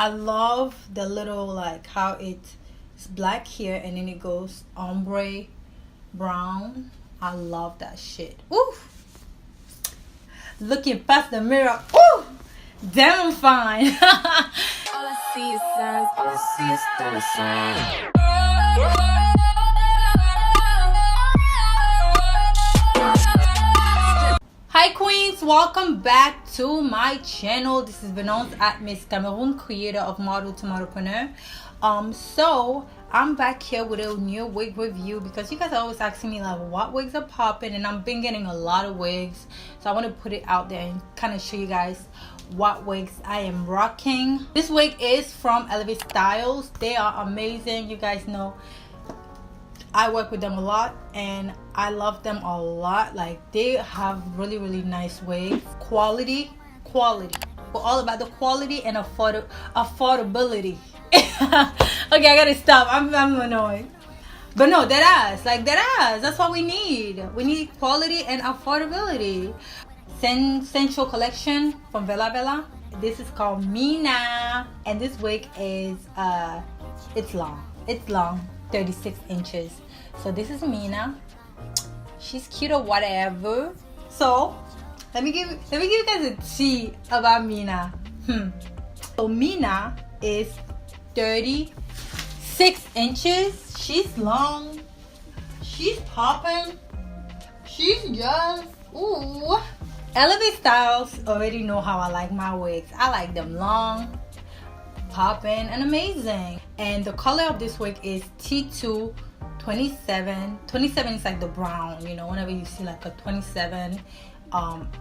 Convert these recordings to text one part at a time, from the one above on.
I love the little, like, how it's black here and then it goes ombre brown. I love that shit. Ooh, looking past the mirror, ooh, damn, I'm fine. All I see is signs, all I see is dollar signs. Hi queens, welcome back to my channel. This is Venance at Miss.Cameroon, creator of Model to Modelpreneur. So I'm back here with a new wig review because you guys are always asking me like what wigs are popping, and I've been getting a lot of wigs, so I want to put it out there and kind of show you guys what wigs I am rocking. This wig is from Elevate Styles. They are amazing. You guys know I work with them a lot and I love them a lot. Like, they have really nice wigs. Quality. We're all about the quality and affordability. Okay, I gotta stop. I'm annoyed. But no, deadass. Like, deadass. That's what we need. We need quality and affordability. Sensual collection from Vella Vella. This is called Mina. And this wig is, it's long. 36 inches. So this is Mina. She's cute or whatever. So let me give you guys a tea about Mina. So Mina is 36 inches. She's long. She's popping. She's just ooh. Elevate Styles already know how I like my wigs. I like them long, popping, and amazing. And the color of this wig is T2 27. 27 is like the brown, you know, whenever you see like a 27,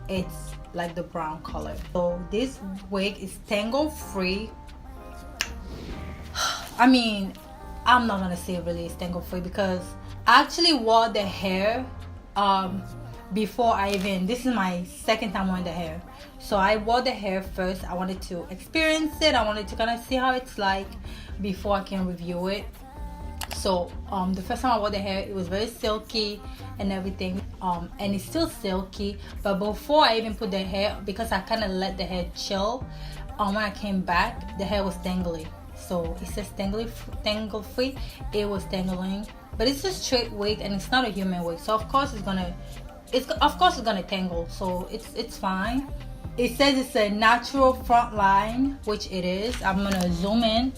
it's like the brown color. So this wig is tangle free. I mean, I'm not gonna say really it's tangle free because I actually wore the hair before this is my second time wearing the hair. So I wore the hair first. I wanted to experience it. I wanted to kind of see how it's like before I can review it. So the first time I wore the hair, it was very silky and everything, and it's still silky. But before I even put the hair, because I kind of let the hair chill, when I came back, the hair was tangly. So it says tangle free. It was tangling, but it's a straight wig and it's not a human wig, so of course it's gonna tangle. So it's fine. It says it's a natural front line, which it is. I'm gonna zoom in.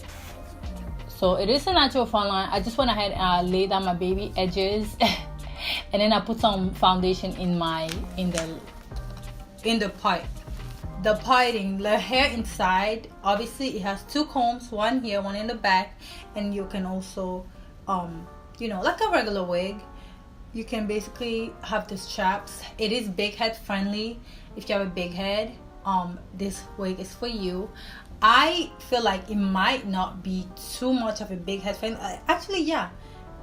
So it is a natural front line. I just went ahead and laid down my baby edges and then I put some foundation in the part. The parting, the hair inside, obviously it has two combs, one here, one in the back, and you can also you know, like a regular wig, you can basically have the straps. It is big head friendly. If you have a big head, this wig is for you. I feel like it might not be too much of a big head friendly. Actually, yeah,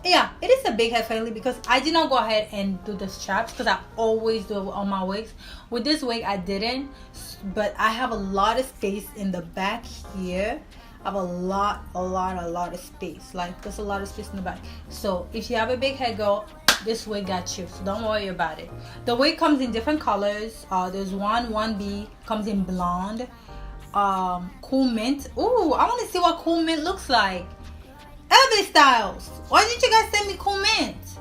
it is a big head friendly because I did not go ahead and do the straps because I always do it on my wigs. With this wig, I didn't, but I have a lot of space in the back here. I have a lot of space. Like, there's a lot of space in the back. So if you have a big head, girl, this wig got you, so don't worry about it. The wig comes in different colors. There's 1B comes in blonde, cool mint. Ooh, I want to see what cool mint looks like. Elevate Styles, why didn't you guys send me cool mint?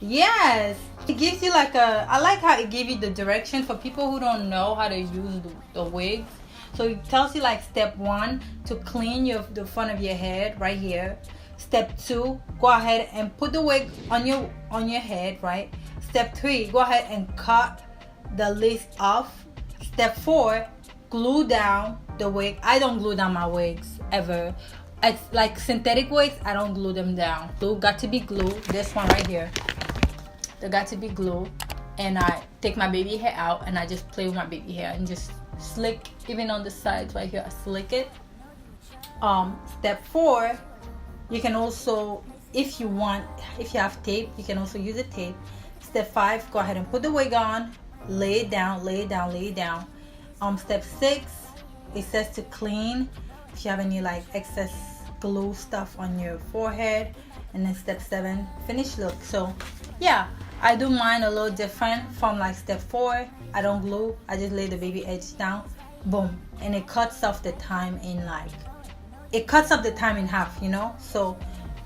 Yes, it gives you like I like how it gives you the direction for people who don't know how to use the wigs. So it tells you like step 1 to clean the front of your head right here. Step 2, go ahead and put the wig on your head, right? Step 3, go ahead and cut the lace off. Step 4, glue down the wig. I don't glue down my wigs ever. It's like synthetic wigs, I don't glue them down. Glue got to be glue. This one right here, they got to be glue. And I take my baby hair out and I just play with my baby hair and just slick, even on the sides right here, I slick it. Step 4, you can also, if you have tape, you can also use a tape. Step 5, go ahead and put the wig on, lay it down. Step 6, it says to clean if you have any like excess glue stuff on your forehead. And then step 7, finish look. So yeah, I do mine a little different from like step 4. I don't glue, I just lay the baby edge down boom, and it cuts off the time in like, it cuts off the time in half, you know. So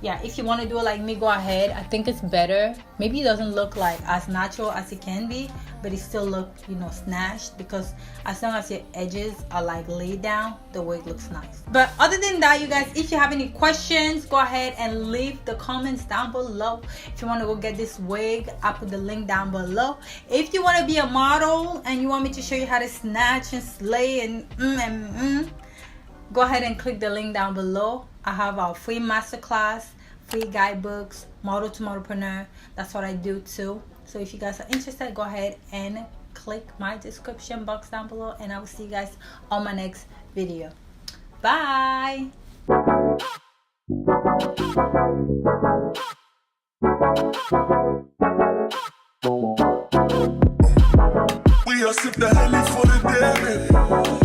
yeah, if you want to do it like me, go ahead. I think it's better. Maybe it doesn't look like as natural as it can be, but it still look, you know, snatched, because as long as your edges are like laid down, the wig looks nice. But other than that, you guys, if you have any questions, go ahead and leave the comments down below. If you want to go get this wig, I'll put the link down below. If you want to be a model and you want me to show you how to snatch and slay and go ahead and click the link down below. I have our free masterclass, free guidebooks, model to modelpreneur. That's what I do too. So if you guys are interested, go ahead and click my description box down below, and I will see you guys on my next video. Bye. We are sip the honey for the day.